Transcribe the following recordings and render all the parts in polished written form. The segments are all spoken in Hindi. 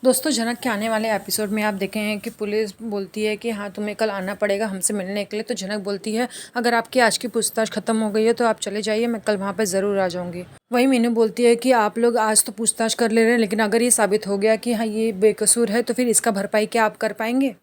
दोस्तों जनक के आने वाले एपिसोड में आप देखे हैं कि पुलिस बोलती है कि हाँ तुम्हें कल आना पड़ेगा हमसे मिलने के लिए। तो जनक बोलती है अगर आपकी आज की पूछताछ खत्म हो गई है तो आप चले जाइए, मैं कल वहाँ पर ज़रूर आ जाऊँगी। वहीं मीनू बोलती है कि आप लोग आज तो पूछताछ कर ले रहे हैं, लेकिन अगर ये साबित हो गया कि हाँ ये बेकसूर है तो फिर इसका भरपाई क्या आप कर पाएंगे।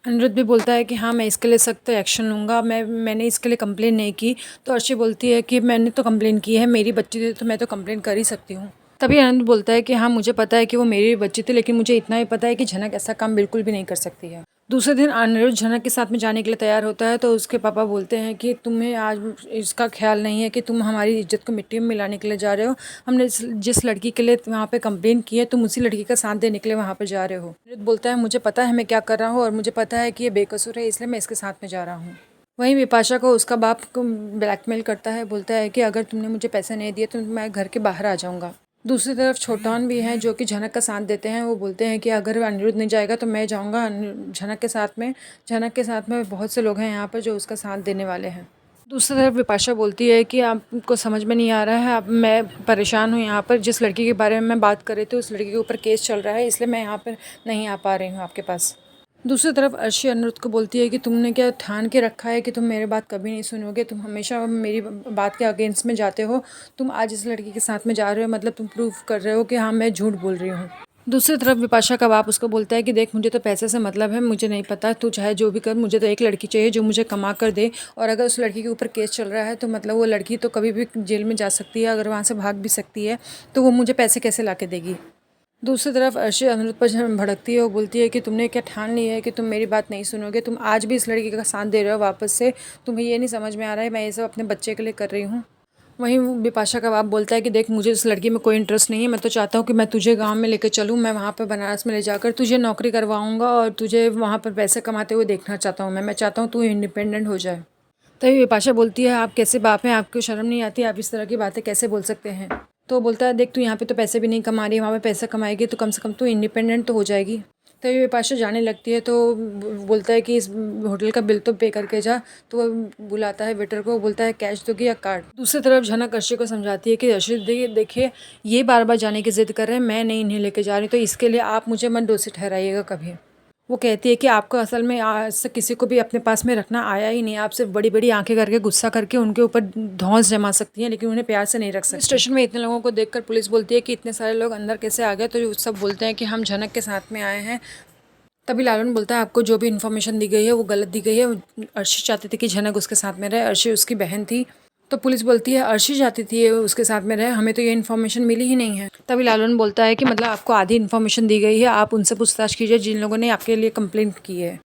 अनिरुद्ध भी बोलता है कि हाँ मैं इसके लिए सख्त एक्शन लूँगा, मैंने इसके लिए कंप्लेन नहीं की। तो अर्शी बोलती है कि मैंने तो कंप्लेन की है, मेरी बच्ची थी तो मैं तो कंप्लेन कर ही सकती हूँ। तभी आनंद बोलता है कि हाँ मुझे पता है कि वो मेरी बच्ची थी, लेकिन मुझे इतना ही पता है कि झनक ऐसा काम बिल्कुल भी नहीं कर सकती है। दूसरे दिन अनिरुद्ध झनक के साथ में जाने के लिए तैयार होता है तो उसके पापा बोलते हैं कि तुम्हें आज इसका ख्याल नहीं है कि तुम हमारी इज्जत को मिट्टी में मिलाने के लिए जा रहे हो। हमने जिस लड़की के लिए वहाँ पे कंप्लेन की है तुम उसी लड़की का साथ देने के लिए वहाँ पर जा रहे हो। अनिरुद्ध बोलता है मुझे पता है मैं क्या कर रहा हूँ और मुझे पता है कि ये बेकसूर है, इसलिए मैं इसके साथ में जा रहा हूँ। वहीं विपाशा को उसका बाप को ब्लैकमेल करता है, बोलता है कि अगर तुमने मुझे पैसे नहीं दिए तो मैं घर के बाहर आ जाऊँगा। दूसरी तरफ छोटान भी हैं जो कि झनक का साथ देते हैं। वो बोलते हैं कि अगर अनिरुद्ध नहीं जाएगा तो मैं जाऊंगा झनक के साथ में। झनक के साथ में बहुत से लोग हैं यहाँ पर जो उसका साथ देने वाले हैं। दूसरी तरफ विपाशा बोलती है कि आपको समझ में नहीं आ रहा है, अब मैं परेशान हूँ। यहाँ पर जिस लड़की के बारे में मैं बात कर रही थी उस लड़की के ऊपर केस चल रहा है, इसलिए मैं यहाँ पर नहीं आ पा रही हूँ आपके पास। दूसरी तरफ अर्शी अनिरुद्ध को बोलती है कि तुमने क्या ठान के रखा है कि तुम मेरी बात कभी नहीं सुनोगे, तुम हमेशा मेरी बात के अगेंस्ट में जाते हो। तुम आज इस लड़की के साथ में जा रहे हो, मतलब तुम प्रूव कर रहे हो कि हाँ मैं झूठ बोल रही हूँ। दूसरी तरफ विपाशा का बाप उसको बोलता है कि देख मुझे तो पैसे से मतलब है, मुझे नहीं पता तू चाहे जो भी कर, मुझे तो एक लड़की चाहिए जो मुझे कमा कर दे। और अगर उस लड़की के ऊपर केस चल रहा है तो मतलब वो लड़की तो कभी भी जेल में जा सकती है, अगर वहाँ से भाग भी सकती है, तो वो मुझे पैसे कैसे ला के देगी। दूसरी तरफ अर्शी अनिरुद्ध पर भड़कती है। वो बोलती है कि तुमने क्या ठान लिया है कि तुम मेरी बात नहीं सुनोगे, तुम आज भी इस लड़की का साथ दे रहे हो वापस से। तुम्हें ये नहीं समझ में आ रहा है मैं ये सब अपने बच्चे के लिए कर रही हूँ। वहीं विपाशा का बाप बोलता है कि देख मुझे इस लड़की में कोई इंटरेस्ट नहीं है, मैं तो चाहता हूँ कि मैं तुझे गांव में लेकर चलूँ, मैं वहाँ पर बनारस में ले जाकर तुझे नौकरी करवाऊँगा और तुझे वहाँ पर पैसे कमाते हुए देखना चाहता हूँ। मैं चाहता हूँ तू इंडिपेंडेंट हो जाए। तभी विपाशा बोलती है आप कैसे बाप हैं, आपको शर्म नहीं आती, आप इस तरह की बातें कैसे बोल सकते हैं। तो बोलता है देख तू यहाँ पे तो पैसे भी नहीं कमा रही, वहाँ पे पैसा कमाएगी तो कम से कम तू इंडिपेंडेंट तो हो जाएगी। तभी विपाशा जाने लगती है तो बोलता है कि इस होटल का बिल तो पे करके जा। तो वो बुलाता है वेटर को, बोलता है कैश दोगी या कार्ड। दूसरी तरफ झनक अर्शी को समझाती है कि अर्शी देखिए ये बार बार जाने की जिद कर रहे हैं, मैं नहीं इन्हें लेके जा रही, तो इसके लिए आप मुझे मत दोषी ठहराइएगा कभी। वो कहती है कि आपको असल में आज से किसी को भी अपने पास में रखना आया ही नहीं, आप सिर्फ बड़ी बड़ी आंखें करके गुस्सा करके उनके ऊपर धौंस जमा सकती हैं, लेकिन उन्हें प्यार से नहीं रख सकती। स्टेशन में इतने लोगों को देखकर पुलिस बोलती है कि इतने सारे लोग अंदर कैसे आ गए, तो सब बोलते हैं कि हम झनक के साथ में आए हैं। तभी लालन बोलता है आपको जो भी इन्फॉर्मेशन दी गई है वो गलत दी गई है। अर्शी चाहती थी कि झनक उसके साथ में रहे, अर्शी उसकी बहन थी। तो पुलिस बोलती है अर्शी चाहती थी उसके साथ में रहे, हमें तो ये इन्फॉर्मेशन मिली ही नहीं है। तभी लालन बोलता है कि मतलब आपको आधी इन्फॉर्मेशन दी गई है, आप उनसे पूछताछ कीजिए जिन लोगों ने आपके लिए कंप्लेंट की है।